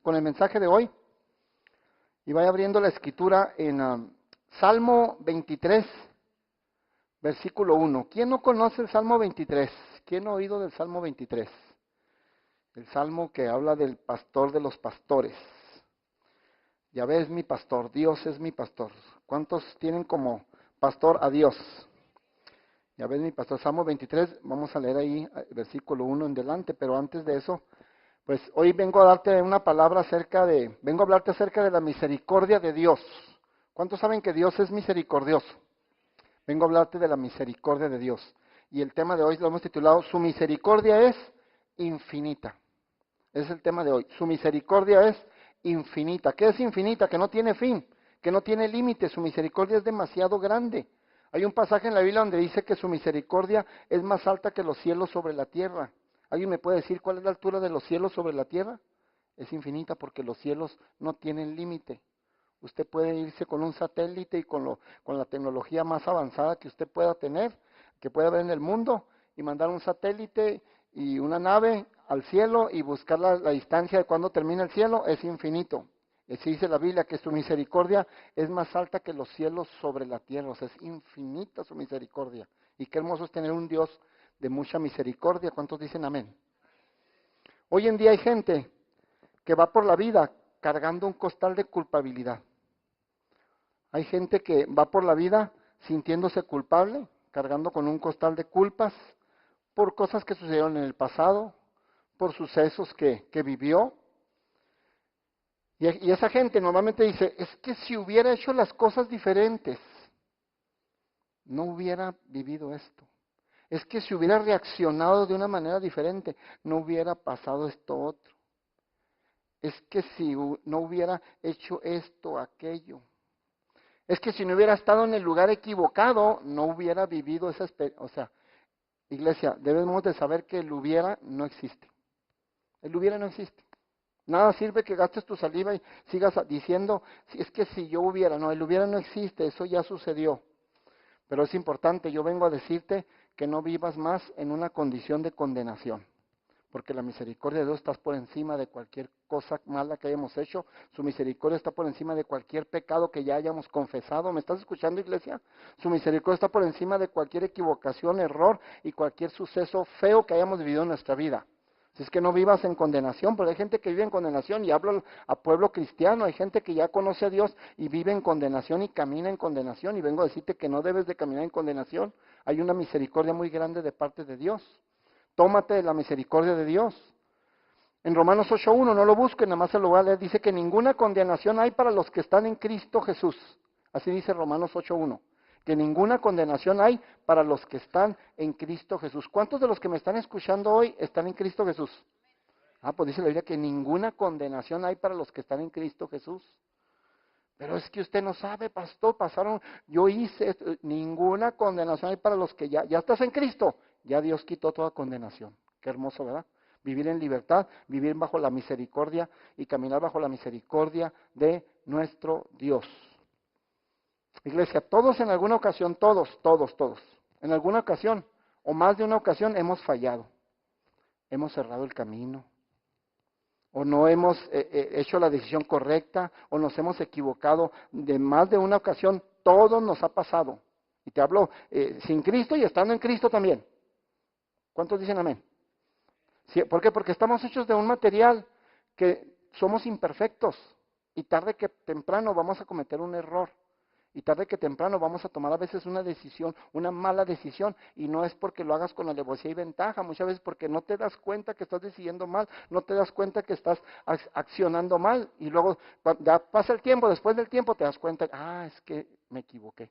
Con el mensaje de hoy y vaya abriendo la escritura en Salmo 23, versículo 1. ¿Quién no conoce el Salmo 23? ¿Quién ha oído del Salmo 23? El Salmo que habla del pastor de los pastores. Yahvé es mi pastor, Dios es mi pastor. ¿Cuántos tienen como pastor a Dios? Yahvé es mi pastor. Salmo 23, vamos a leer ahí versículo 1 en delante, pero antes de eso, pues hoy vengo a darte una palabra vengo a hablarte acerca de la misericordia de Dios. ¿Cuántos saben que Dios es misericordioso? Vengo a hablarte de la misericordia de Dios. Y el tema de hoy lo hemos titulado, su misericordia es infinita. Ese es el tema de hoy. Su misericordia es infinita. ¿Qué es infinita? Que no tiene fin, que no tiene límite. Su misericordia es demasiado grande. Hay un pasaje en la Biblia donde dice que su misericordia es más alta que los cielos sobre la tierra. ¿Alguien me puede decir cuál es la altura de los cielos sobre la tierra? Es infinita porque los cielos no tienen límite. Usted puede irse con un satélite y con la tecnología más avanzada que usted pueda tener, que pueda ver en el mundo, y mandar un satélite y una nave al cielo y buscar la distancia de cuando termina el cielo, es infinito. Así dice la Biblia que su misericordia es más alta que los cielos sobre la tierra, o sea, es infinita su misericordia. Y qué hermoso es tener un Dios de mucha misericordia. ¿Cuántos dicen amén? Hoy en día hay gente que va por la vida cargando un costal de culpabilidad. Hay gente que va por la vida sintiéndose culpable, cargando con un costal de culpas por cosas que sucedieron en el pasado, por sucesos que vivió. Y esa gente normalmente dice, es que si hubiera hecho las cosas diferentes, no hubiera vivido esto. Es que si hubiera reaccionado de una manera diferente, no hubiera pasado esto otro. Es que si no hubiera hecho esto, aquello. Es que si no hubiera estado en el lugar equivocado, no hubiera vivido esa experiencia. O sea, iglesia, debemos de saber que el hubiera no existe. El hubiera no existe. Nada sirve que gastes tu saliva y sigas diciendo, es que si yo hubiera, no, el hubiera no existe, eso ya sucedió. Pero es importante, yo vengo a decirte que no vivas más en una condición de condenación, porque la misericordia de Dios está por encima de cualquier cosa mala que hayamos hecho, su misericordia está por encima de cualquier pecado que ya hayamos confesado. ¿Me estás escuchando, iglesia? Su misericordia está por encima de cualquier equivocación, error y cualquier suceso feo que hayamos vivido en nuestra vida. Si es que no vivas en condenación, porque hay gente que vive en condenación, y hablo a pueblo cristiano, hay gente que ya conoce a Dios y vive en condenación y camina en condenación, y vengo a decirte que no debes de caminar en condenación. Hay una misericordia muy grande de parte de Dios. Tómate de la misericordia de Dios. En Romanos 8.1, no lo busquen, nada más se lo voy a leer, dice que ninguna condenación hay para los que están en Cristo Jesús. Así dice Romanos 8.1, que ninguna condenación hay para los que están en Cristo Jesús. ¿Cuántos de los que me están escuchando hoy están en Cristo Jesús? Pues dice la Biblia que ninguna condenación hay para los que están en Cristo Jesús. Pero es que usted no sabe, pastor, yo hice esto. Ninguna condenación hay para los que ya estás en Cristo. Ya Dios quitó toda condenación. Qué hermoso, ¿verdad? Vivir en libertad, vivir bajo la misericordia y caminar bajo la misericordia de nuestro Dios. Iglesia, todos en alguna ocasión, todos, en alguna ocasión o más de una ocasión hemos fallado. Hemos cerrado el camino, o no hemos hecho la decisión correcta, o nos hemos equivocado de más de una ocasión. Todo nos ha pasado. Y te hablo sin Cristo y estando en Cristo también. ¿Cuántos dicen amén? Sí, ¿por qué? Porque estamos hechos de un material que somos imperfectos y tarde que temprano vamos a cometer un error. Y tarde que temprano vamos a tomar a veces una decisión, una mala decisión, y no es porque lo hagas con alevosía y ventaja, muchas veces porque no te das cuenta que estás decidiendo mal, no te das cuenta que estás accionando mal, y luego ya pasa el tiempo, después del tiempo te das cuenta, es que me equivoqué.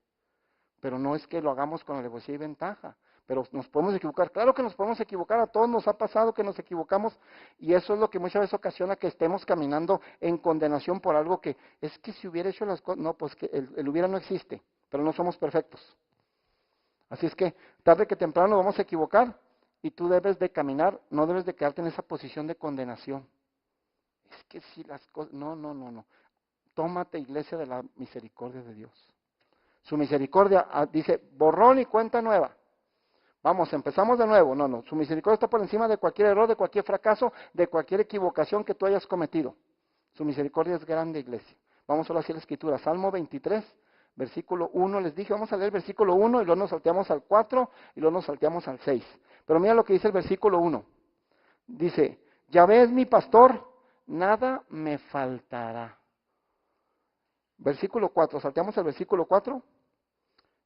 Pero no es que lo hagamos con alevosía y ventaja, pero nos podemos equivocar. Claro que nos podemos equivocar, a todos nos ha pasado que nos equivocamos, y eso es lo que muchas veces ocasiona que estemos caminando en condenación por algo que, es que si hubiera hecho las cosas, no, pues que el hubiera no existe, pero no somos perfectos. Así es que tarde que temprano vamos a equivocar, y tú debes de caminar, no debes de quedarte en esa posición de condenación. Es que si las cosas, no. Tómate, iglesia, de la misericordia de Dios. Su misericordia, dice, borrón y cuenta nueva. Vamos, empezamos de nuevo. No, su misericordia está por encima de cualquier error, de cualquier fracaso, de cualquier equivocación que tú hayas cometido. Su misericordia es grande, iglesia. Vamos ahora a la escritura. Salmo 23, versículo 1. Les dije, vamos a leer el versículo 1 y luego nos salteamos al 4 y luego nos salteamos al 6. Pero mira lo que dice el versículo 1. Dice, Yahvé es mi pastor, nada me faltará. Versículo 4, salteamos al versículo 4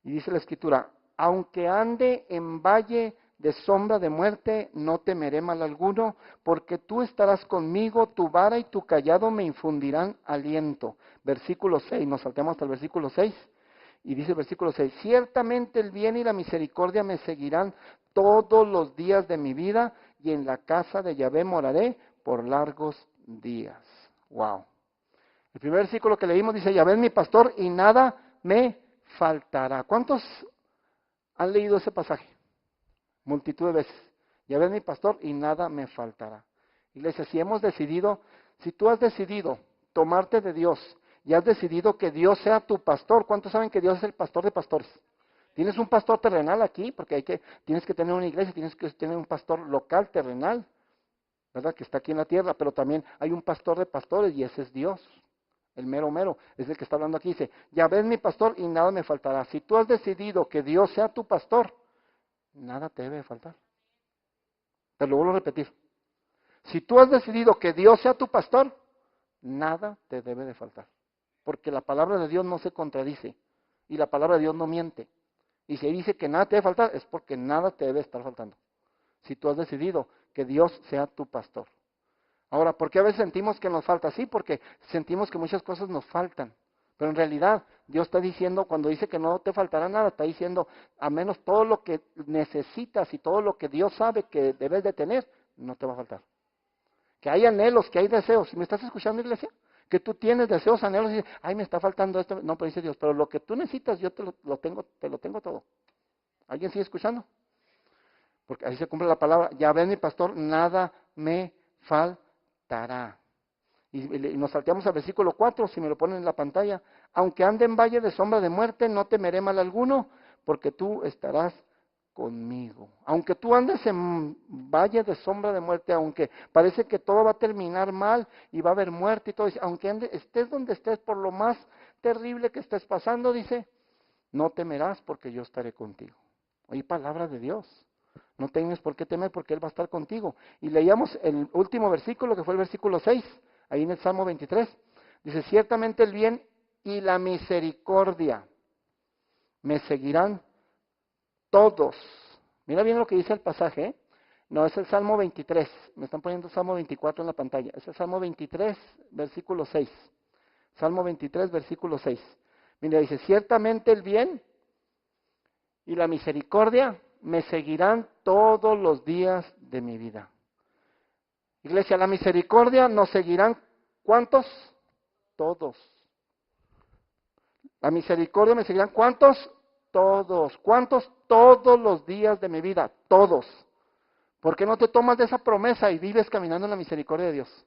y dice la escritura, aunque ande en valle de sombra de muerte, no temeré mal alguno, porque tú estarás conmigo, tu vara y tu callado me infundirán aliento. Versículo 6, nos saltamos hasta el versículo 6, y dice el versículo 6, ciertamente el bien y la misericordia me seguirán todos los días de mi vida, y en la casa de Yahvé moraré por largos días. Wow. El primer versículo que leímos dice, Yahvé es mi pastor y nada me faltará. ¿Cuántos han leído ese pasaje? Multitud de veces. Yahvé es mi pastor y nada me faltará. Iglesia, si tú has decidido tomarte de Dios y has decidido que Dios sea tu pastor, ¿cuántos saben que Dios es el pastor de pastores? Tienes un pastor terrenal aquí, porque tienes que tener una iglesia, tienes que tener un pastor local, terrenal, ¿verdad? Que está aquí en la tierra, pero también hay un pastor de pastores y ese es Dios. El mero mero, es el que está hablando aquí, dice, Yahvé es mi pastor y nada me faltará. Si tú has decidido que Dios sea tu pastor, nada te debe de faltar. Te lo vuelvo a repetir. Si tú has decidido que Dios sea tu pastor, nada te debe de faltar. Porque la palabra de Dios no se contradice y la palabra de Dios no miente. Y si dice que nada te debe faltar, es porque nada te debe estar faltando. Si tú has decidido que Dios sea tu pastor. Ahora, ¿por qué a veces sentimos que nos falta? Sí, porque sentimos que muchas cosas nos faltan. Pero en realidad, Dios está diciendo, cuando dice que no te faltará nada, está diciendo, a menos todo lo que necesitas y todo lo que Dios sabe que debes de tener, no te va a faltar. Que hay anhelos, que hay deseos. ¿Me estás escuchando, iglesia? Que tú tienes deseos, anhelos y dices, ay, me está faltando esto. No, pero dice Dios, pero lo que tú necesitas, yo te lo tengo todo. ¿Alguien sigue escuchando? Porque ahí se cumple la palabra, Yahvé mi pastor, nada me faltará. Y nos salteamos al versículo 4, si me lo ponen en la pantalla. Aunque ande en valle de sombra de muerte, no temeré mal alguno, porque tú estarás conmigo. Aunque tú andes en valle de sombra de muerte, aunque parece que todo va a terminar mal y va a haber muerte y todo, aunque estés donde estés, por lo más terrible que estés pasando, dice, no temerás porque yo estaré contigo. Oye, palabra de Dios. No tengas por qué temer porque Él va a estar contigo. Y leíamos el último versículo, que fue el versículo 6, ahí en el Salmo 23. Dice, ciertamente el bien y la misericordia me seguirán todos. Mira bien lo que dice el pasaje, ¿eh? No, es el Salmo 23. Me están poniendo el Salmo 24 en la pantalla. Es el Salmo 23, versículo 6. Salmo 23, versículo 6. Mira, dice, ciertamente el bien y la misericordia me seguirán todos los días de mi vida. Iglesia, la misericordia nos seguirán, ¿cuántos? Todos. La misericordia me seguirán, ¿cuántos? Todos. ¿Cuántos? Todos los días de mi vida, todos. ¿Por qué no te tomas de esa promesa y vives caminando en la misericordia de Dios?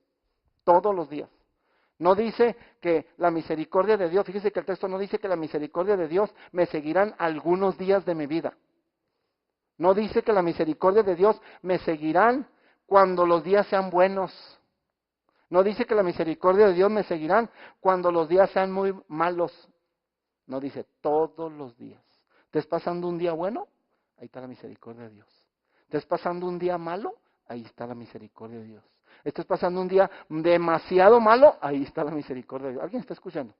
Todos los días. No dice que la misericordia de Dios, fíjese que el texto no dice que la misericordia de Dios me seguirán algunos días de mi vida. No dice que la misericordia de Dios me seguirán cuando los días sean buenos. No dice que la misericordia de Dios me seguirán cuando los días sean muy malos. No dice todos los días. ¿Estás pasando un día bueno? Ahí está la misericordia de Dios. ¿Estás pasando un día malo? Ahí está la misericordia de Dios. ¿Estás pasando un día demasiado malo? Ahí está la misericordia de Dios. ¿Alguien está escuchando?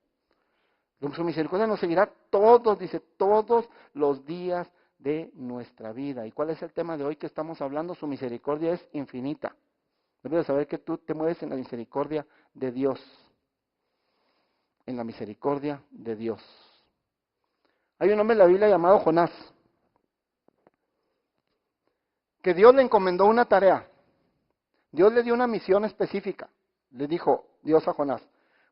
Su misericordia nos seguirá todos, dice, todos los días de nuestra vida. ¿Y cuál es el tema de hoy que estamos hablando? Su misericordia es infinita. Debes de saber que tú te mueves en la misericordia de Dios. En la misericordia de Dios. Hay un hombre en la Biblia llamado Jonás, que Dios le encomendó una tarea. Dios le dio una misión específica. Le dijo Dios a Jonás,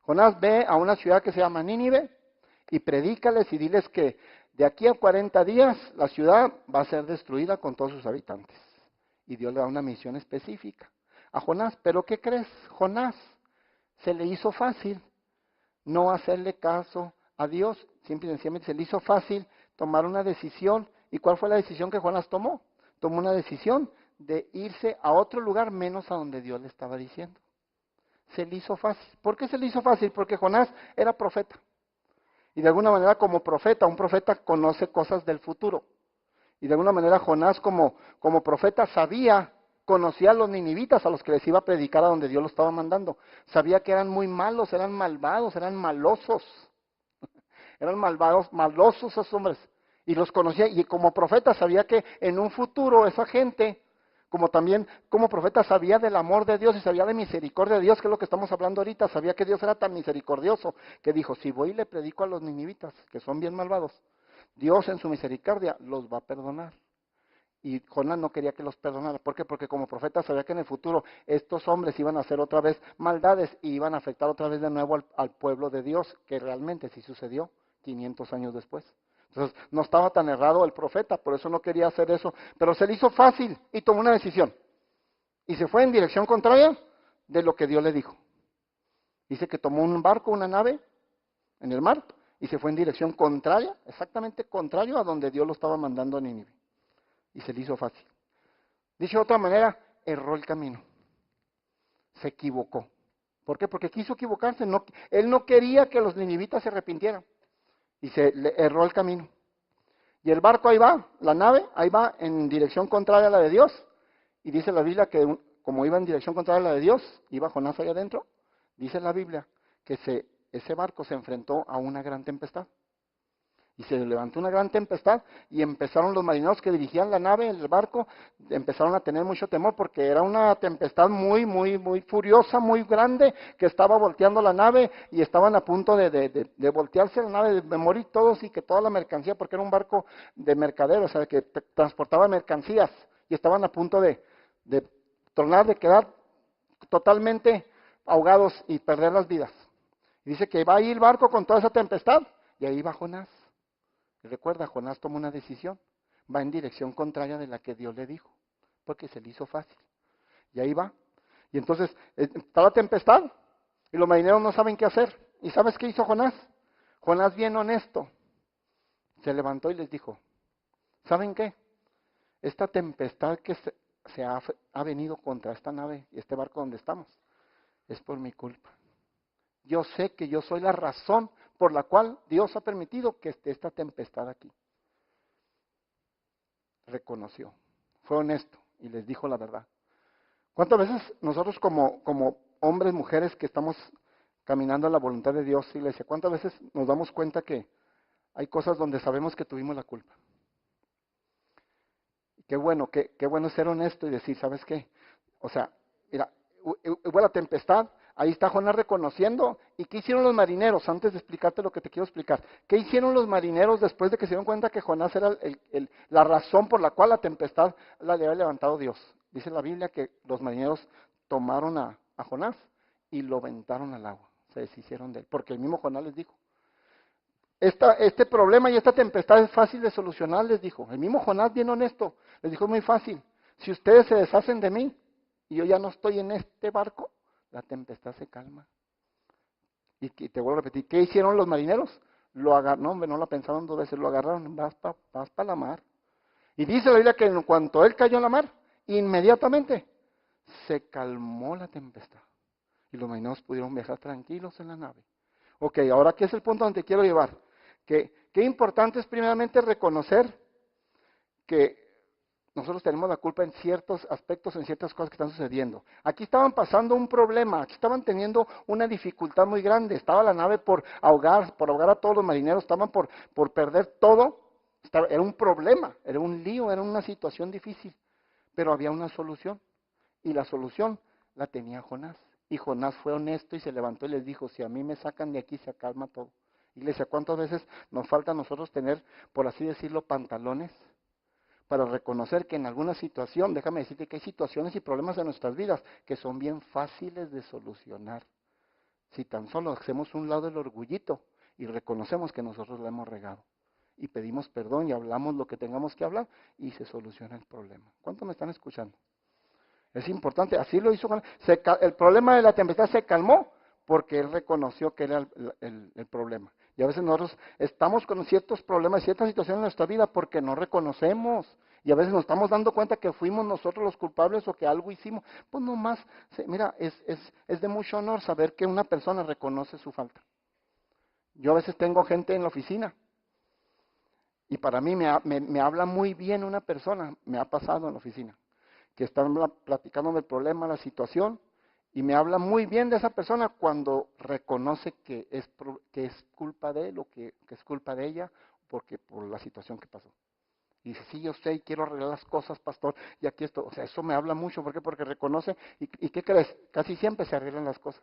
Jonás, ve a una ciudad que se llama Nínive y predícales y diles que de aquí a 40 días la ciudad va a ser destruida con todos sus habitantes. Y Dios le da una misión específica a Jonás. ¿Pero qué crees? Jonás se le hizo fácil no hacerle caso a Dios. Simple y sencillamente se le hizo fácil tomar una decisión. ¿Y cuál fue la decisión que Jonás tomó? tomó una decisión de irse a otro lugar menos a donde Dios le estaba diciendo. Se le hizo fácil. ¿Por qué se le hizo fácil? Porque Jonás era profeta. Y de alguna manera como profeta, un profeta conoce cosas del futuro. Y de alguna manera Jonás como profeta conocía a los ninivitas a los que les iba a predicar a donde Dios los estaba mandando. Sabía que eran muy malos, eran malvados, eran malosos. Eran malvados, malosos esos hombres. Y los conocía, y como profeta sabía que en un futuro esa gente, como también como profeta sabía del amor de Dios y sabía de misericordia de Dios, que es lo que estamos hablando ahorita, sabía que Dios era tan misericordioso, que dijo, si voy y le predico a los ninivitas, que son bien malvados, Dios en su misericordia los va a perdonar. Y Jonás no quería que los perdonara. ¿Por qué? Porque como profeta sabía que en el futuro estos hombres iban a hacer otra vez maldades y iban a afectar otra vez de nuevo al pueblo de Dios, que realmente sí sucedió 500 años después. Entonces no estaba tan errado el profeta, por eso no quería hacer eso, pero se le hizo fácil y tomó una decisión. Y se fue en dirección contraria de lo que Dios le dijo. Dice que tomó un barco, una nave en el mar, y se fue en dirección contraria, exactamente contrario a donde Dios lo estaba mandando a Nínive. Y se le hizo fácil. Dicho de otra manera, erró el camino. Se equivocó. ¿Por qué? Porque quiso equivocarse. No, él no quería que los ninivitas se arrepintieran. Y erró el camino. Y el barco ahí va, la nave, ahí va en dirección contraria a la de Dios. Y dice la Biblia que como iba en dirección contraria a la de Dios, iba Jonás ahí adentro. Dice la Biblia que ese barco se enfrentó a una gran tempestad. Y se levantó una gran tempestad y empezaron los marineros que dirigían la nave, el barco, empezaron a tener mucho temor porque era una tempestad muy, muy, muy furiosa, muy grande, que estaba volteando la nave y estaban a punto de voltearse la nave, de morir todos y que toda la mercancía, porque era un barco de mercaderos, o sea, que transportaba mercancías y estaban a punto de tornar, de quedar totalmente ahogados y perder las vidas. Y dice que va ahí el barco con toda esa tempestad y ahí va Jonás. Recuerda, Jonás tomó una decisión, va en dirección contraria de la que Dios le dijo, porque se le hizo fácil. Y ahí va. Y entonces está la tempestad y los marineros no saben qué hacer. ¿Y sabes qué hizo Jonás? Jonás bien honesto, se levantó y les dijo, ¿saben qué? Esta tempestad que ha venido contra esta nave y este barco donde estamos, es por mi culpa. Yo sé que yo soy la razón por la cual Dios ha permitido que esté esta tempestad aquí. Reconoció, fue honesto y les dijo la verdad. ¿Cuántas veces nosotros como hombres, mujeres que estamos caminando a la voluntad de Dios, iglesia, cuántas veces nos damos cuenta que hay cosas donde sabemos que tuvimos la culpa? Qué bueno es ser honesto y decir, ¿sabes qué? O sea, mira, hubo la tempestad, ahí está Jonás reconociendo. ¿Y qué hicieron los marineros? Antes de explicarte lo que te quiero explicar. ¿Qué hicieron los marineros después de que se dieron cuenta que Jonás era la razón por la cual la tempestad la había levantado Dios? Dice la Biblia que los marineros tomaron a Jonás y lo aventaron al agua. Se deshicieron de él, porque el mismo Jonás les dijo, este problema y esta tempestad es fácil de solucionar, les dijo. El mismo Jonás, bien honesto, les dijo, muy fácil. Si ustedes se deshacen de mí y yo ya no estoy en este barco, la tempestad se calma. Y te vuelvo a repetir, ¿qué hicieron los marineros? Lo agarraron, no, hombre, no la pensaron dos veces, lo agarraron, vas para la mar. Y dice la Biblia que en cuanto él cayó en la mar, inmediatamente se calmó la tempestad. Y los marineros pudieron viajar tranquilos en la nave. Ok, ahora, ¿qué es el punto donde te quiero llevar? Que qué importante es primeramente reconocer que nosotros tenemos la culpa en ciertos aspectos, en ciertas cosas que están sucediendo. Aquí estaban pasando un problema, aquí estaban teniendo una dificultad muy grande. Estaba la nave por ahogar a todos los marineros, estaban por perder todo. Era un problema, era un lío, era una situación difícil. Pero había una solución. Y la solución la tenía Jonás. Y Jonás fue honesto y se levantó y les dijo, si a mí me sacan de aquí, se calma todo. Iglesia, ¿cuántas veces nos falta a nosotros tener, por así decirlo, pantalones? Para reconocer que en alguna situación, déjame decirte que hay situaciones y problemas en nuestras vidas que son bien fáciles de solucionar. Si tan solo hacemos un lado el orgullito y reconocemos que nosotros la hemos regado. Y pedimos perdón y hablamos lo que tengamos que hablar y se soluciona el problema. ¿Cuántos me están escuchando? Es importante, así lo hizo. El problema de la tempestad se calmó porque él reconoció que era el problema. Y a veces nosotros estamos con ciertos problemas, ciertas situaciones en nuestra vida porque no reconocemos Y a veces nos estamos dando cuenta que fuimos nosotros los culpables o que algo hicimos. Pues nomás, mira, es de mucho honor saber que una persona reconoce su falta. Yo a veces tengo gente en la oficina y para mí me habla muy bien una persona, me ha pasado en la oficina, que están platicando del problema, la situación, y me habla muy bien de esa persona cuando reconoce que es culpa de él o que es culpa de ella porque por la situación que pasó. Y dice, sí, yo sé y quiero arreglar las cosas, pastor, y aquí esto, o sea, eso me habla mucho, ¿por qué? Porque reconoce, ¿y qué crees? Casi siempre se arreglan las cosas,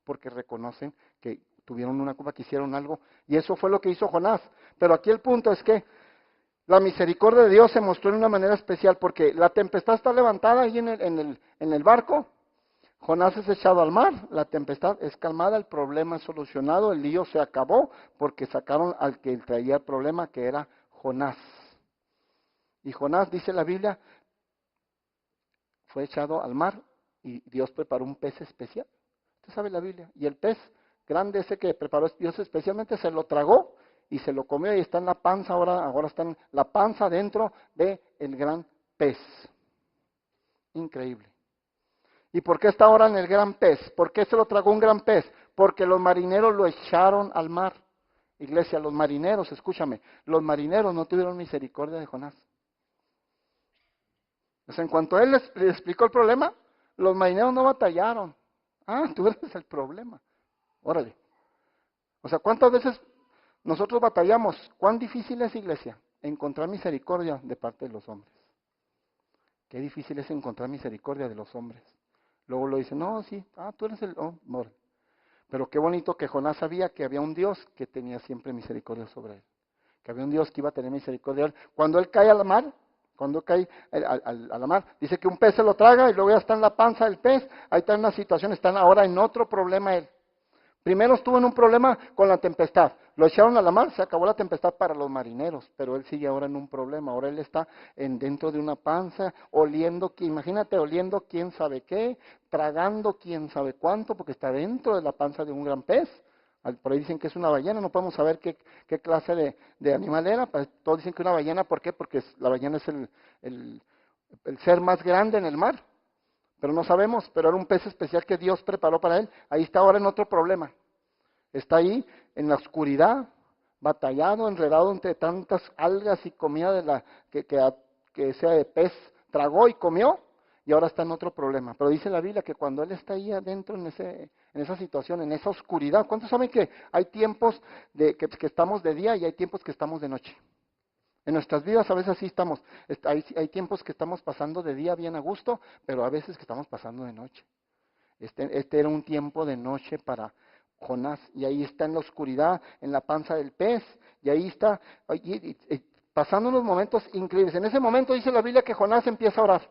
porque reconocen que tuvieron una culpa, que hicieron algo, y eso fue lo que hizo Jonás. Pero aquí el punto es que la misericordia de Dios se mostró de una manera especial, porque la tempestad está levantada ahí en el barco, Jonás es echado al mar, la tempestad es calmada, el problema es solucionado, el lío se acabó, porque sacaron al que traía el problema, que era Jonás. Y Jonás, dice la Biblia, fue echado al mar y Dios preparó un pez especial. Usted sabe la Biblia. Y el pez grande ese que preparó Dios especialmente se lo tragó y se lo comió y está en la panza, ahora está en la panza dentro del gran pez. Increíble. ¿Y por qué está ahora en el gran pez? ¿Por qué se lo tragó un gran pez? Porque los marineros lo echaron al mar. Iglesia, los marineros, escúchame, los marineros no tuvieron misericordia de Jonás. O sea, en cuanto él les explicó el problema, los marineros no batallaron. Ah, tú eres el problema. Órale. O sea, ¿cuántas veces nosotros batallamos? ¿Cuán difícil es, iglesia, encontrar misericordia de parte de los hombres? Qué difícil es encontrar misericordia de los hombres. Luego lo dicen, no, sí, tú eres el hombre. Pero qué bonito que Jonás sabía que había un Dios que tenía siempre misericordia sobre él. Que había un Dios que iba a tener misericordia de él. Cuando él cae a la mar, cuando cae a la mar, dice que un pez se lo traga y luego ya está en la panza del pez. Ahí está en una situación, están ahora en otro problema él. Primero estuvo en un problema con la tempestad. Lo echaron a la mar, se acabó la tempestad para los marineros, pero él sigue ahora en un problema. Ahora él está dentro de una panza, oliendo, imagínate, oliendo quién sabe qué, tragando quién sabe cuánto, porque está dentro de la panza de un gran pez. Por ahí dicen que es una ballena, no podemos saber qué clase de animal era. Todos dicen que una ballena, ¿por qué? Porque la ballena es el ser más grande en el mar. Pero no sabemos, pero era un pez especial que Dios preparó para él. Ahí está ahora en otro problema. Está ahí en la oscuridad, batallado, enredado entre tantas algas y comida que ese pez tragó y comió, y ahora está en otro problema. Pero dice la Biblia que cuando él está ahí adentro en esa situación, en esa oscuridad, ¿cuántos saben que hay tiempos que estamos de día y hay tiempos que estamos de noche? En nuestras vidas a veces sí estamos, hay tiempos que estamos pasando de día bien a gusto, pero a veces que estamos pasando de noche. Este era un tiempo de noche para Jonás, y ahí está en la oscuridad, en la panza del pez, y ahí está, pasando unos momentos increíbles. En ese momento dice la Biblia que Jonás empieza a orar.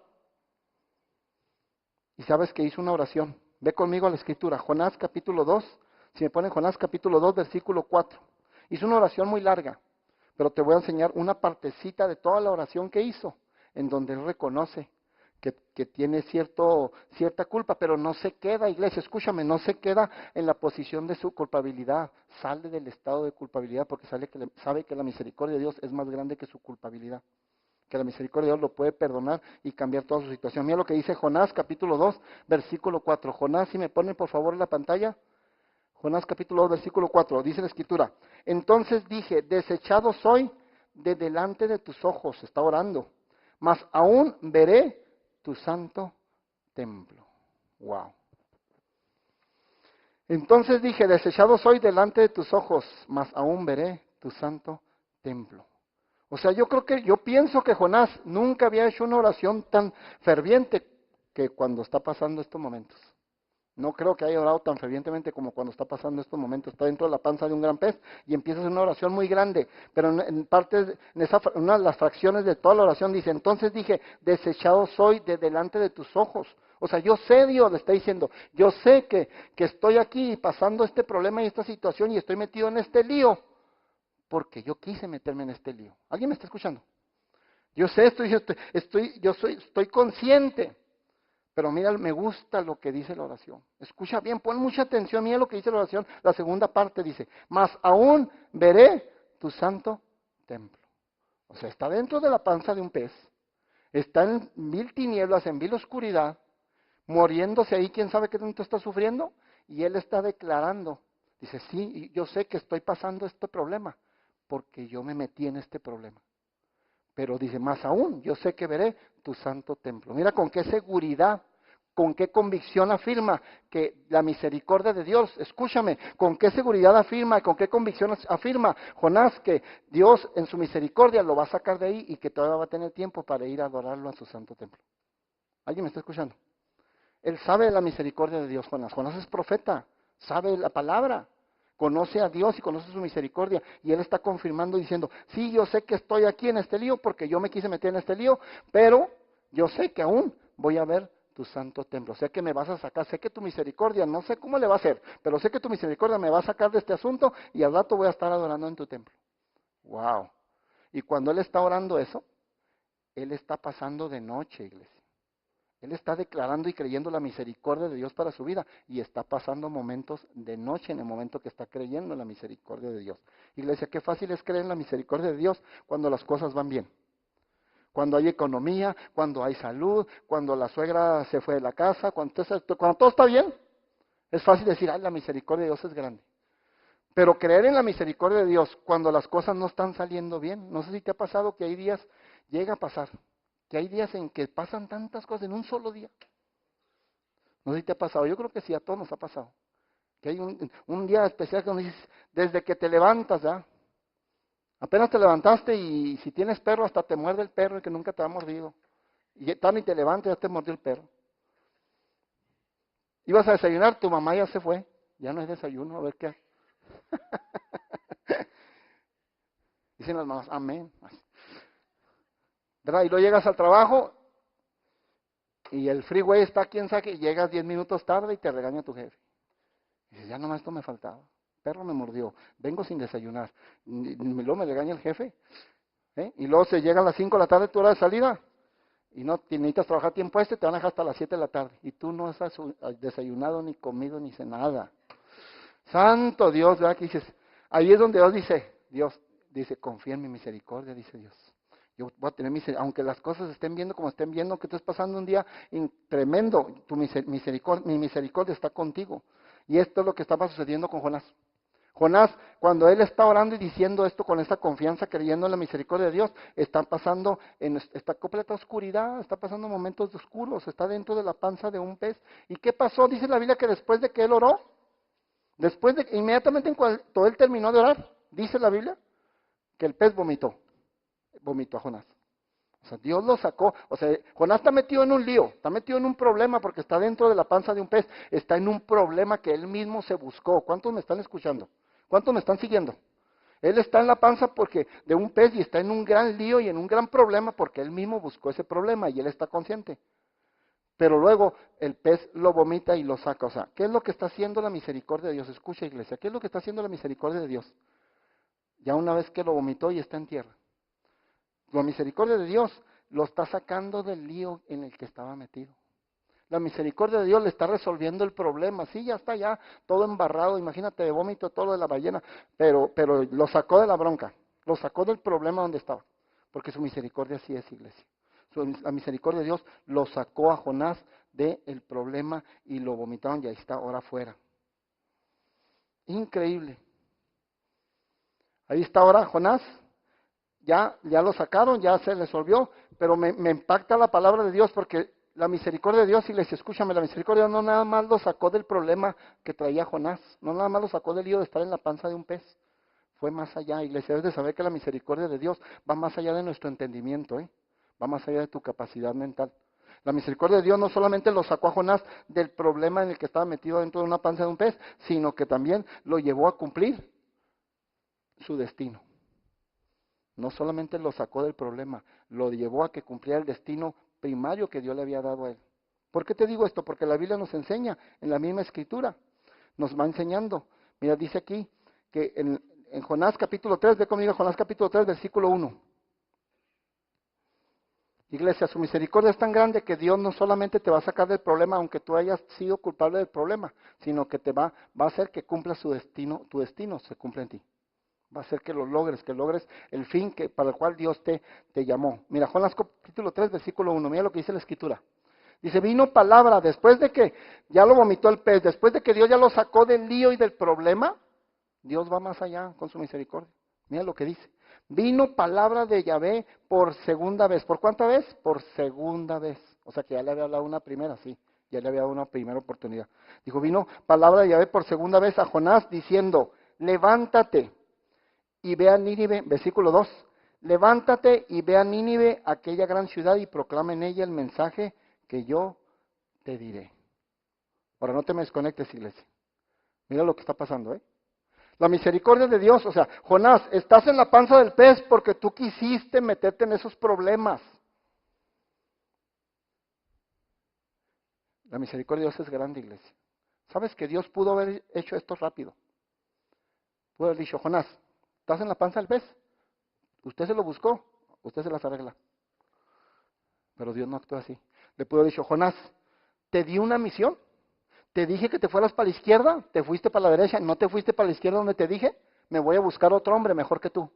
Y sabes que hizo una oración. Ve conmigo a la escritura, Jonás capítulo 2, si me ponen Jonás capítulo 2, versículo 4. Hizo una oración muy larga. Pero te voy a enseñar una partecita de toda la oración que hizo, en donde él reconoce que tiene cierta culpa, pero no se queda, iglesia, escúchame, no se queda en la posición de su culpabilidad, sale del estado de culpabilidad porque sabe que la misericordia de Dios es más grande que su culpabilidad, que la misericordia de Dios lo puede perdonar y cambiar toda su situación. Mira lo que dice Jonás capítulo 2, versículo 4. Jonás, si me ponen por favor en la pantalla. Jonás capítulo 2, versículo 4, dice la escritura, entonces dije, desechado soy de delante de tus ojos, está orando, mas aún veré tu santo templo. Wow. Entonces dije, desechado soy delante de tus ojos, mas aún veré tu santo templo. O sea, yo pienso que Jonás nunca había hecho una oración tan ferviente que cuando está pasando estos momentos. No creo que haya orado tan fervientemente como cuando está pasando estos momentos. Está dentro de la panza de un gran pez y empieza a hacer una oración muy grande. Pero una de las fracciones de toda la oración dice, entonces dije, desechado soy de delante de tus ojos. O sea, yo sé, Dios le está diciendo, yo sé que estoy aquí pasando este problema y esta situación y estoy metido en este lío porque yo quise meterme en este lío. ¿Alguien me está escuchando? Yo sé, estoy consciente. Pero mira, me gusta lo que dice la oración. Escucha bien, pon mucha atención, mira lo que dice la oración. La segunda parte dice, mas aún veré tu santo templo. O sea, está dentro de la panza de un pez, está en mil tinieblas, en vil oscuridad, muriéndose ahí, quién sabe qué tanto está sufriendo, y él está declarando, dice, sí, yo sé que estoy pasando este problema, porque yo me metí en este problema. Pero dice, más aún, yo sé que veré tu santo templo. Mira con qué seguridad, con qué convicción afirma que la misericordia de Dios, escúchame, con qué seguridad afirma, con qué convicción afirma Jonás que Dios en su misericordia lo va a sacar de ahí y que todavía va a tener tiempo para ir a adorarlo a su santo templo. ¿Alguien me está escuchando? Él sabe de la misericordia de Dios, Jonás. Jonás es profeta, sabe la palabra, conoce a Dios y conoce su misericordia. Y él está confirmando diciendo, sí, yo sé que estoy aquí en este lío porque yo me quise meter en este lío, pero yo sé que aún voy a ver tu santo templo. Sé que me vas a sacar, sé que tu misericordia, no sé cómo le va a hacer, pero sé que tu misericordia me va a sacar de este asunto y al rato voy a estar adorando en tu templo. Wow. Y cuando él está orando eso, él está pasando de noche, iglesia. Él está declarando y creyendo la misericordia de Dios para su vida y está pasando momentos de noche en el momento que está creyendo en la misericordia de Dios. Iglesia, qué fácil es creer en la misericordia de Dios cuando las cosas van bien. Cuando hay economía, cuando hay salud, cuando la suegra se fue de la casa, cuando todo está bien, es fácil decir, ay, la misericordia de Dios es grande. Pero creer en la misericordia de Dios cuando las cosas no están saliendo bien, no sé si te ha pasado que hay días, llega a pasar, que hay días en que pasan tantas cosas en un solo día. No sé si te ha pasado, yo creo que sí, a todos nos ha pasado. Que hay un día especial que uno dices, desde que te levantas ya, apenas te levantaste y si tienes perro hasta te muerde el perro y que nunca te ha mordido. Y tal y te levantas ya te mordió el perro. Ibas a desayunar, tu mamá ya se fue, ya no es desayuno, a ver qué. Dicen las mamás, amén. ¿Verdad? Y luego llegas al trabajo y el freeway está quién sabe, y llegas 10 minutos tarde y te regaña tu jefe. Y dices, ya nomás esto me faltaba. El perro me mordió, vengo sin desayunar. Y luego me regaña el jefe. Y luego se llega a las 5 de la tarde, tu hora de salida, y no necesitas trabajar tiempo te van a dejar hasta las 7 de la tarde. Y tú no has desayunado, ni comido, ni cenado. Santo Dios, ¿verdad? Que dices, ahí es donde Dios dice, confía en mi misericordia, dice Dios. Yo voy a tener misericordia, aunque las cosas estén viendo como estén viendo, que estés pasando un día tremendo, mi misericordia está contigo. Y esto es lo que estaba sucediendo con Jonás. Jonás, cuando él está orando y diciendo esto con esta confianza, creyendo en la misericordia de Dios, está pasando en esta completa oscuridad, está pasando momentos oscuros, está dentro de la panza de un pez. ¿Y qué pasó? Dice la Biblia que después de que él oró, inmediatamente en cuanto él terminó de orar, dice la Biblia, que el pez vomitó a Jonás. O sea, Dios lo sacó. O sea, Jonás está metido en un lío, está metido en un problema porque está dentro de la panza de un pez, está en un problema que él mismo se buscó. ¿Cuántos me están escuchando? ¿Cuántos me están siguiendo? Él está en la panza porque de un pez y está en un gran lío y en un gran problema porque él mismo buscó ese problema y él está consciente. Pero luego el pez lo vomita y lo saca. O sea, ¿qué es lo que está haciendo la misericordia de Dios? Escucha, iglesia, ¿qué es lo que está haciendo la misericordia de Dios? Ya una vez que lo vomitó y está en tierra. La misericordia de Dios lo está sacando del lío en el que estaba metido. La misericordia de Dios le está resolviendo el problema. Sí, ya está ya todo embarrado. Imagínate de vómito todo lo de la ballena. Pero lo sacó de la bronca. Lo sacó del problema donde estaba. Porque su misericordia sí es, iglesia. La misericordia de Dios lo sacó a Jonás del problema y lo vomitaron y ahí está ahora afuera. Increíble. Ahí está ahora Jonás. Ya lo sacaron, ya se resolvió, pero me impacta la palabra de Dios porque la misericordia de Dios, iglesia, escúchame, la misericordia no nada más lo sacó del problema que traía Jonás, no nada más lo sacó del lío de estar en la panza de un pez, fue más allá, iglesia, debes de saber que la misericordia de Dios va más allá de nuestro entendimiento, va más allá de tu capacidad mental. La misericordia de Dios no solamente lo sacó a Jonás del problema en el que estaba metido dentro de una panza de un pez, sino que también lo llevó a cumplir su destino. No solamente lo sacó del problema, lo llevó a que cumpliera el destino primario que Dios le había dado a él. ¿Por qué te digo esto? Porque la Biblia nos enseña, en la misma escritura, nos va enseñando. Mira, dice aquí que en Jonás capítulo 3, ve conmigo Jonás capítulo 3, versículo 1. Iglesia, su misericordia es tan grande que Dios no solamente te va a sacar del problema, aunque tú hayas sido culpable del problema, sino que te va a hacer que cumpla su destino, tu destino se cumple en ti. Va a hacer que logres el fin para el cual Dios te llamó. Mira, Jonás capítulo 3, versículo 1, mira lo que dice la Escritura. Dice, vino palabra después de que ya lo vomitó el pez, después de que Dios ya lo sacó del lío y del problema, Dios va más allá con su misericordia. Mira lo que dice. Vino palabra de Yahvé por segunda vez. ¿Por cuánta vez? Por segunda vez. O sea que ya le había hablado una primera, sí. Ya le había dado una primera oportunidad. Dijo, vino palabra de Yahvé por segunda vez a Jonás diciendo, levántate y ve a Nínive, versículo 2. Levántate y ve a Nínive, aquella gran ciudad, y proclama en ella el mensaje que yo te diré. Ahora no te me desconectes, iglesia. Mira lo que está pasando, ¿eh? La misericordia de Dios, o sea, Jonás, estás en la panza del pez porque tú quisiste meterte en esos problemas. La misericordia de Dios es grande, iglesia. ¿Sabes que Dios pudo haber hecho esto rápido? Pudo haber dicho, Jonás, ¿estás en la panza del pez? Usted se lo buscó, usted se las arregla. Pero Dios no actúa así. Le pudo haber dicho, Jonás, te di una misión. Te dije que te fueras para la izquierda, te fuiste para la derecha, no te fuiste para la izquierda donde te dije, me voy a buscar otro hombre mejor que tú.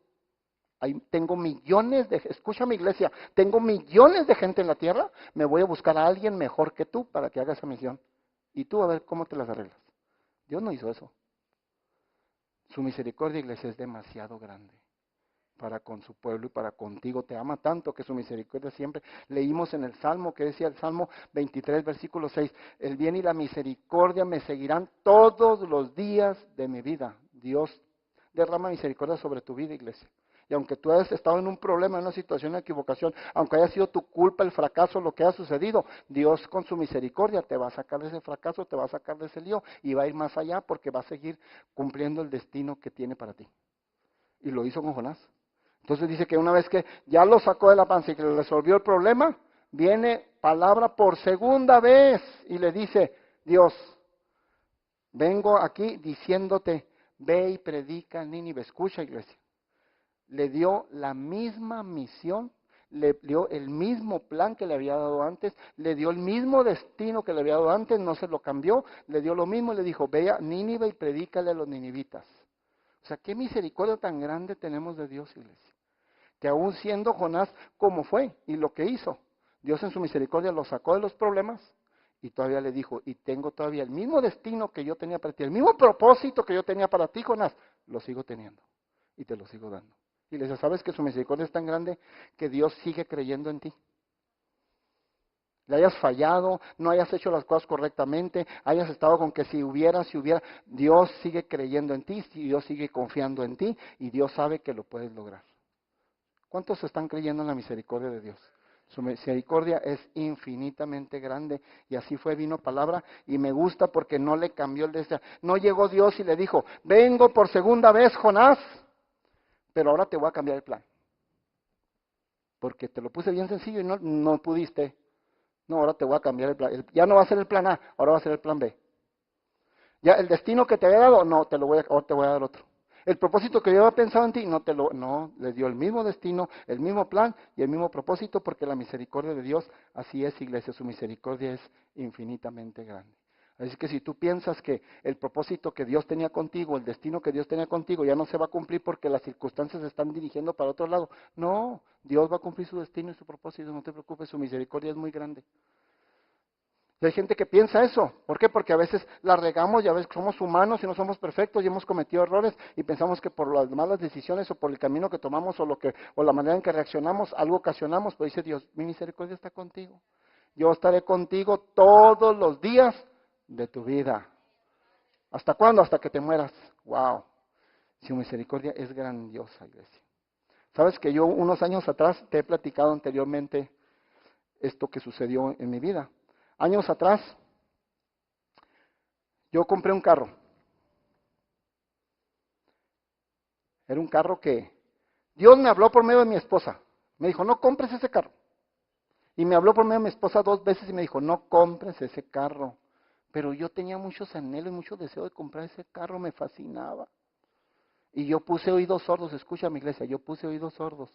Ahí tengo millones escucha mi iglesia, tengo millones de gente en la tierra, me voy a buscar a alguien mejor que tú para que haga esa misión. Y tú a ver cómo te las arreglas. Dios no hizo eso. Su misericordia, iglesia, es demasiado grande para con su pueblo y para contigo. Te ama tanto que su misericordia siempre. Leímos en el Salmo, que decía el Salmo 23, versículo 6, el bien y la misericordia me seguirán todos los días de mi vida. Dios derrama misericordia sobre tu vida, iglesia. Y aunque tú hayas estado en un problema, en una situación de equivocación, aunque haya sido tu culpa el fracaso, lo que ha sucedido, Dios con su misericordia te va a sacar de ese fracaso, te va a sacar de ese lío y va a ir más allá porque va a seguir cumpliendo el destino que tiene para ti. Y lo hizo con Jonás. Entonces dice que una vez que ya lo sacó de la panza y que le resolvió el problema, viene palabra por segunda vez y le dice, Dios, vengo aquí diciéndote, ve y predica en Nínive. Escucha, iglesia. Le dio la misma misión, le dio el mismo plan que le había dado antes, le dio el mismo destino que le había dado antes, no se lo cambió, le dio lo mismo y le dijo, ve a Nínive y predícale a los ninivitas. O sea, qué misericordia tan grande tenemos de Dios, iglesia. Que aún siendo Jonás como fue y lo que hizo, Dios en su misericordia lo sacó de los problemas y todavía le dijo, y tengo todavía el mismo destino que yo tenía para ti, el mismo propósito que yo tenía para ti, Jonás, lo sigo teniendo y te lo sigo dando. Y le dice, ¿sabes que su misericordia es tan grande que Dios sigue creyendo en ti? Le hayas fallado, no hayas hecho las cosas correctamente, hayas estado con que si hubiera, Dios sigue creyendo en ti, Dios sigue confiando en ti y Dios sabe que lo puedes lograr. ¿Cuántos están creyendo en la misericordia de Dios? Su misericordia es infinitamente grande y así fue, vino palabra y me gusta porque no le cambió el deseo. No llegó Dios y le dijo, vengo por segunda vez, Jonás, pero ahora te voy a cambiar el plan. Porque te lo puse bien sencillo y no pudiste. No, ahora te voy a cambiar el plan. Ya no va a ser el plan A, ahora va a ser el plan B. Ya el destino que te había dado, no, ahora te voy a dar otro. El propósito que yo había pensado en ti, no, le dio el mismo destino, el mismo plan y el mismo propósito, porque la misericordia de Dios, así es, iglesia, su misericordia es infinitamente grande. Así que si tú piensas que el propósito que Dios tenía contigo, el destino que Dios tenía contigo, ya no se va a cumplir porque las circunstancias se están dirigiendo para otro lado, no, Dios va a cumplir su destino y su propósito, no te preocupes, su misericordia es muy grande. Y hay gente que piensa eso. ¿Por qué? Porque a veces la regamos y a veces somos humanos y no somos perfectos y hemos cometido errores y pensamos que por las malas decisiones o por el camino que tomamos o la manera en que reaccionamos, algo ocasionamos. Pero dice Dios, mi misericordia está contigo. Yo estaré contigo todos los días de tu vida. ¿Hasta cuándo? Hasta que te mueras. Wow. Su misericordia es grandiosa, iglesia. Sabes que yo unos años atrás te he platicado anteriormente esto que sucedió en mi vida. Años atrás, yo compré un carro. Era un carro que Dios me habló por medio de mi esposa. Me dijo, no compres ese carro. Y me habló por medio de mi esposa 2 veces y me dijo, no compres ese carro. Pero yo tenía muchos anhelos y mucho deseo de comprar ese carro, me fascinaba. Y yo puse oídos sordos, escucha mi iglesia, yo puse oídos sordos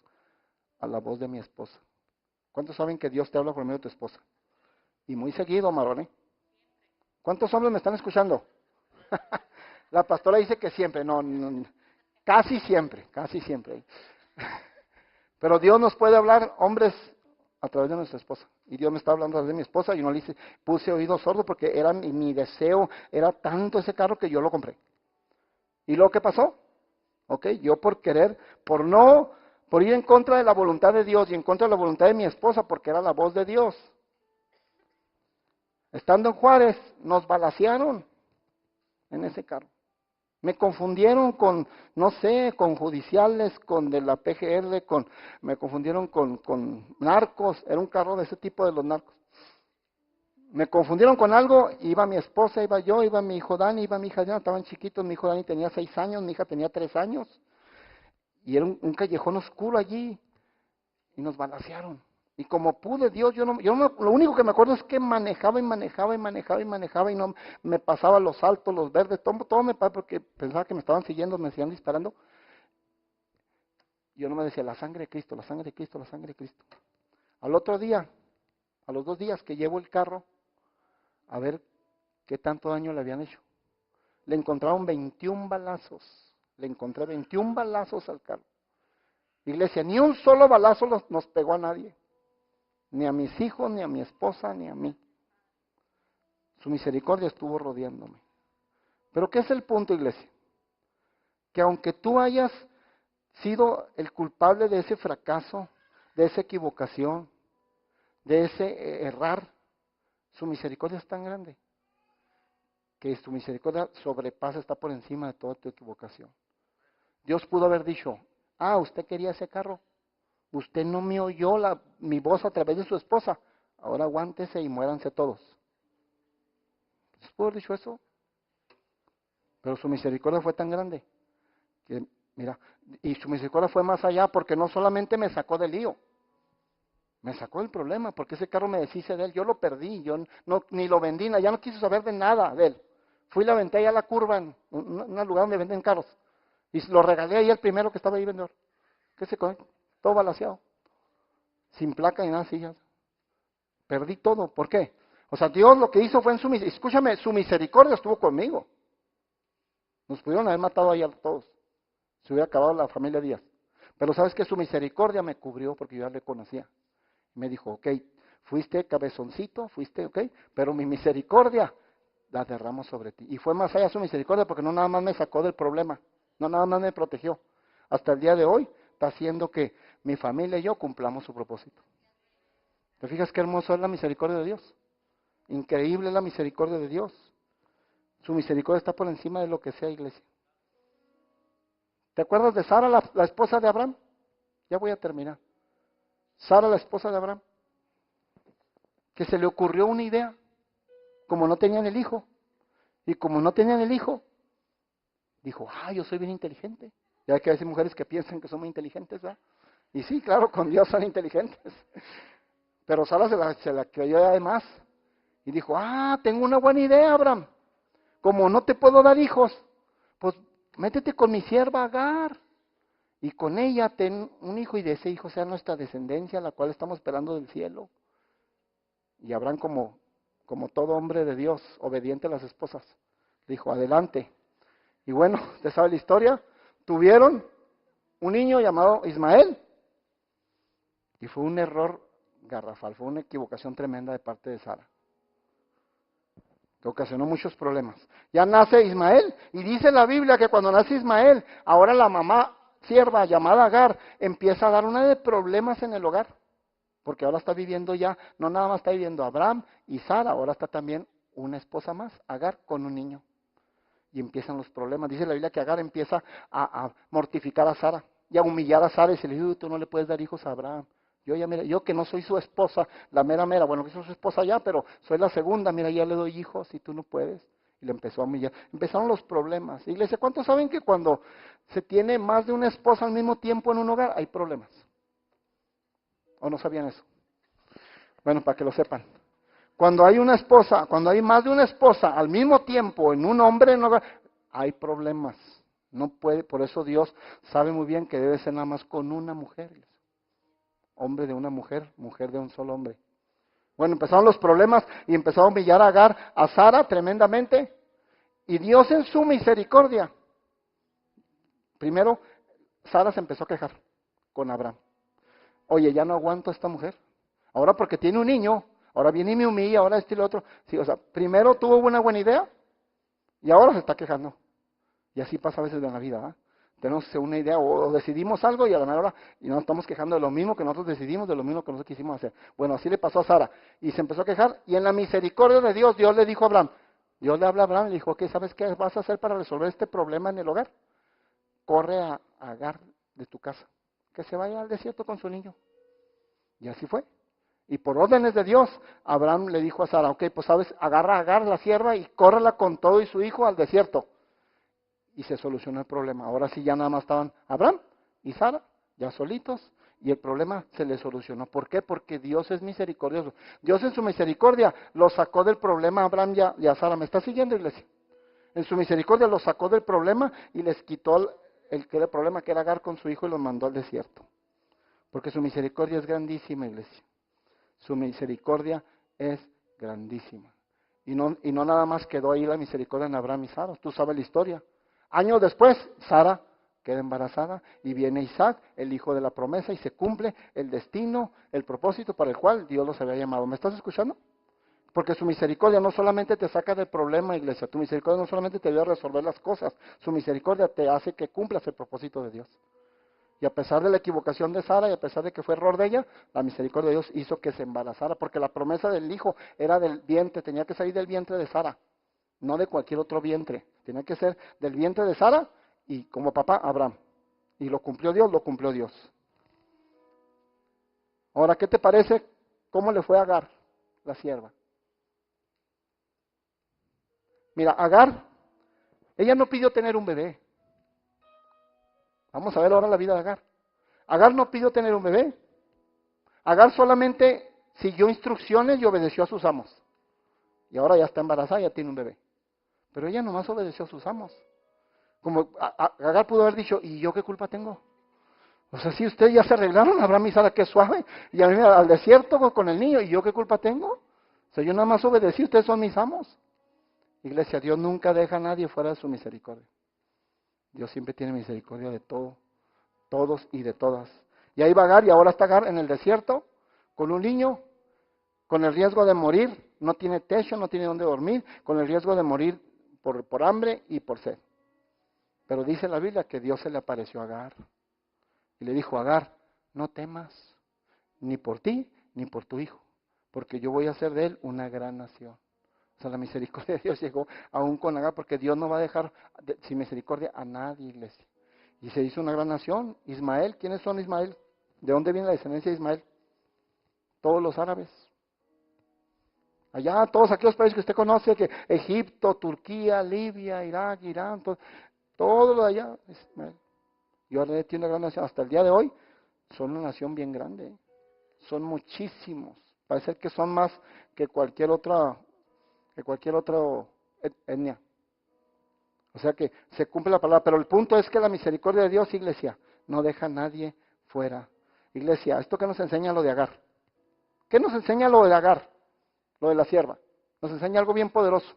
a la voz de mi esposa. ¿Cuántos saben que Dios te habla por medio de tu esposa? Y muy seguido, Marone. ¿Cuántos hombres me están escuchando? La pastora dice que siempre, no. Casi siempre, casi siempre. Pero Dios nos puede hablar, hombres, a través de nuestra esposa. Y Dios me está hablando a través de mi esposa y no le hice, puse oído sordo porque era mi deseo, era tanto ese carro que yo lo compré. ¿Y luego qué pasó? Ok, yo por querer, por ir en contra de la voluntad de Dios y en contra de la voluntad de mi esposa, porque era la voz de Dios. Estando en Juárez, nos balacearon en ese carro. Me confundieron con, no sé, con judiciales, con de la PGR, me confundieron con narcos, era un carro de ese tipo de los narcos. Me confundieron con algo, iba mi esposa, iba yo, iba mi hijo Dani, iba mi hija Diana, estaban chiquitos, mi hijo Dani tenía 6 años, mi hija tenía 3 años, y era un callejón oscuro allí, y nos balacearon. Y como pude, Dios, lo único que me acuerdo es que manejaba y no me pasaba los altos, los verdes, todo me pasaba porque pensaba que me estaban siguiendo, me seguían disparando. Yo no me decía, la sangre de Cristo, la sangre de Cristo, la sangre de Cristo. Al otro día, a los 2 días que llevo el carro, a ver qué tanto daño le habían hecho. Le encontraron 21 balazos, le encontré 21 balazos al carro. Iglesia, ni un solo balazo nos pegó a nadie. Ni a mis hijos, ni a mi esposa, ni a mí. Su misericordia estuvo rodeándome. Pero ¿qué es el punto, iglesia? Que aunque tú hayas sido el culpable de ese fracaso, de esa equivocación, de ese errar, su misericordia es tan grande que su misericordia sobrepasa, está por encima de toda tu equivocación. Dios pudo haber dicho, usted quería ese carro, usted no me oyó mi voz a través de su esposa, ahora aguántese y muéranse todos. ¿Dios pudo haber dicho eso? Pero su misericordia fue tan grande que, mira, y su misericordia fue más allá porque no solamente me sacó del lío, me sacó del problema, porque ese carro me deshice de él, yo lo perdí, yo ni lo vendí, ya no quise saber de nada de él. Fui y la aventé allá a la curva, en un lugar donde venden carros, y lo regalé ahí al primero que estaba ahí vendedor. ¿Qué se coge? Todo balaseado, sin placa ni nada así. Perdí todo, ¿por qué? O sea, Dios lo que hizo fue escúchame, su misericordia estuvo conmigo. Nos pudieron haber matado ahí a todos, se hubiera acabado la familia Díaz. Pero sabes que su misericordia me cubrió porque yo ya le conocía. Me dijo, ok, fuiste cabezoncito, ok, pero mi misericordia la derramo sobre ti. Y fue más allá su misericordia porque no nada más me sacó del problema, no nada más me protegió. Hasta el día de hoy está haciendo que mi familia y yo cumplamos su propósito. ¿Te fijas qué hermoso es la misericordia de Dios? Increíble es la misericordia de Dios. Su misericordia está por encima de lo que sea, iglesia. ¿Te acuerdas de Sara, la esposa de Abraham? Ya voy a terminar. Sara, la esposa de Abraham, que se le ocurrió una idea, como no tenían el hijo, y como no tenían el hijo, dijo, yo soy bien inteligente. Ya que hay mujeres que piensan que son muy inteligentes, ¿verdad? Y sí, claro, con Dios son inteligentes. Pero Sara se la creyó además, y dijo, tengo una buena idea, Abraham. Como no te puedo dar hijos, pues métete con mi sierva Agar. Y con ella ten un hijo y de ese hijo sea nuestra descendencia, la cual estamos esperando del cielo. Y Abraham, como todo hombre de Dios, obediente a las esposas, dijo, adelante. Y bueno, ¿usted sabe la historia? Tuvieron un niño llamado Ismael. Y fue un error garrafal, fue una equivocación tremenda de parte de Sara, que ocasionó muchos problemas. Ya nace Ismael, y dice la Biblia que cuando nace Ismael, ahora la mamá sierva llamada Agar empieza a dar una de problemas en el hogar, porque ahora está viviendo ya, no nada más está viviendo Abraham y Sara, ahora está también una esposa más, Agar, con un niño. Y empiezan los problemas. Dice la Biblia que Agar empieza a mortificar a Sara y a humillar a Sara y se le dice, tú no le puedes dar hijos a Abraham. Yo que no soy su esposa, la mera, bueno, que soy su esposa ya, pero soy la segunda, mira, ya le doy hijos y tú no puedes. Y le empezó a humillar. Empezaron los problemas. Iglesia, ¿cuántos saben que cuando se tiene más de una esposa al mismo tiempo en un hogar, hay problemas? ¿O no sabían eso? Bueno, para que lo sepan. Cuando hay una esposa, cuando hay más de una esposa al mismo tiempo en un hombre en un hogar, hay problemas. No puede, por eso Dios sabe muy bien que debe ser nada más con una mujer. Hombre de una mujer, mujer de un solo hombre. Bueno, empezaron los problemas y empezó a humillar a Agar, a Sara tremendamente. Y Dios en su misericordia Primero, Sara se empezó a quejar con Abraham. Oye, ya no aguanto a esta mujer. Ahora porque tiene un niño, ahora viene y me humilla, ahora esto y lo otro. Sí, o sea, primero tuvo una buena idea y ahora se está quejando. Y así pasa a veces en la vida, ¿eh? Tenemos una idea o decidimos algo y a la mejor hora y nos estamos quejando de lo mismo que nosotros decidimos, de lo mismo que nosotros quisimos hacer. Bueno, así le pasó a Sara y se empezó a quejar y en la misericordia de Dios, Dios le dijo a Abraham, Dios le habla a Abraham y le dijo, ok, ¿sabes qué vas a hacer para resolver este problema en el hogar? Corre a Agar de tu casa, que se vaya al desierto con su niño. Y así fue. Y por órdenes de Dios, Abraham le dijo a Sara, ok, pues sabes, agarra a Agar la sierva y córrela con todo y su hijo al desierto. Y se solucionó el problema. Ahora sí ya nada más estaban Abraham y Sara, ya solitos, y el problema se le solucionó. ¿Por qué? Porque Dios es misericordioso. Dios en su misericordia lo sacó del problema a Abraham y a Sara. ¿Me está siguiendo, iglesia? En su misericordia los sacó del problema y les quitó el problema que era Agar con su hijo y los mandó al desierto. Porque su misericordia es grandísima, iglesia. Su misericordia es grandísima. Y no nada más quedó ahí la misericordia en Abraham y Sara. Tú sabes la historia. Años después, Sara queda embarazada y viene Isaac, el hijo de la promesa, y se cumple el destino, el propósito para el cual Dios los había llamado. ¿Me estás escuchando? Porque su misericordia no solamente te saca del problema, iglesia. Tu misericordia no solamente te ayuda a resolver las cosas. Su misericordia te hace que cumplas el propósito de Dios. Y a pesar de la equivocación de Sara y a pesar de que fue error de ella, la misericordia de Dios hizo que se embarazara, porque la promesa del hijo era del vientre, tenía que salir del vientre de Sara, no de cualquier otro vientre. Tenía que ser del vientre de Sara y como papá Abraham. Y lo cumplió Dios, lo cumplió Dios. Ahora, ¿qué te parece cómo le fue a Agar, la sierva? Mira, Agar, ella no pidió tener un bebé. Vamos a ver ahora la vida de Agar. Agar no pidió tener un bebé. Agar solamente siguió instrucciones y obedeció a sus amos. Y ahora ya está embarazada, ya tiene un bebé. Pero ella nomás obedeció a sus amos. Como Agar pudo haber dicho, ¿y yo qué culpa tengo? O sea, si ustedes ya se arreglaron, Abraham y Sara, qué suave, y a mí al desierto con el niño, ¿y yo qué culpa tengo? O sea, yo nada más obedecí, ustedes son mis amos. Iglesia, Dios nunca deja a nadie fuera de su misericordia. Dios siempre tiene misericordia de todo, todos y de todas. Y ahí va Agar, y ahora está Agar en el desierto, con un niño, con el riesgo de morir, no tiene techo, no tiene dónde dormir, con el riesgo de morir por hambre y por sed. Pero dice la Biblia que Dios se le apareció a Agar y le dijo, Agar, no temas, ni por ti, ni por tu hijo, porque yo voy a hacer de él una gran nación. O sea, la misericordia de Dios llegó aún con Agar, porque Dios no va a dejar sin misericordia a nadie, iglesia. Y se hizo una gran nación. Ismael, ¿quiénes son Ismael? ¿De dónde viene la descendencia de Ismael? Todos los árabes. Allá, todos aquellos países que usted conoce, que Egipto, Turquía, Libia, Irak, Irán, todo lo de allá. Ismael. Y ahora tiene una gran nación. Hasta el día de hoy, son una nación bien grande. Son muchísimos. Parece que son más que cualquier otra etnia. O sea que se cumple la palabra, pero el punto es que la misericordia de Dios, iglesia, no deja a nadie fuera. Iglesia, ¿esto qué nos enseña lo de Agar? ¿Qué nos enseña lo de Agar? Lo de la sierva. Nos enseña algo bien poderoso.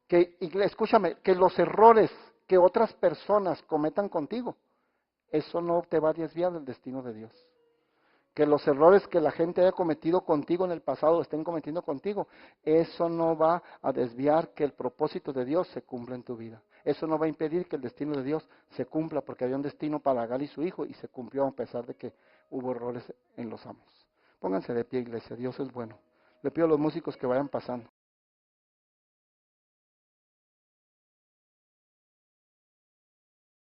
Que, escúchame, que los errores que otras personas cometan contigo, eso no te va a desviar del destino de Dios. Que los errores que la gente haya cometido contigo en el pasado estén cometiendo contigo, eso no va a desviar que el propósito de Dios se cumpla en tu vida. Eso no va a impedir que el destino de Dios se cumpla, porque había un destino para Agar y su hijo y se cumplió a pesar de que hubo errores en los amos. Pónganse de pie, iglesia, Dios es bueno. Le pido a los músicos que vayan pasando.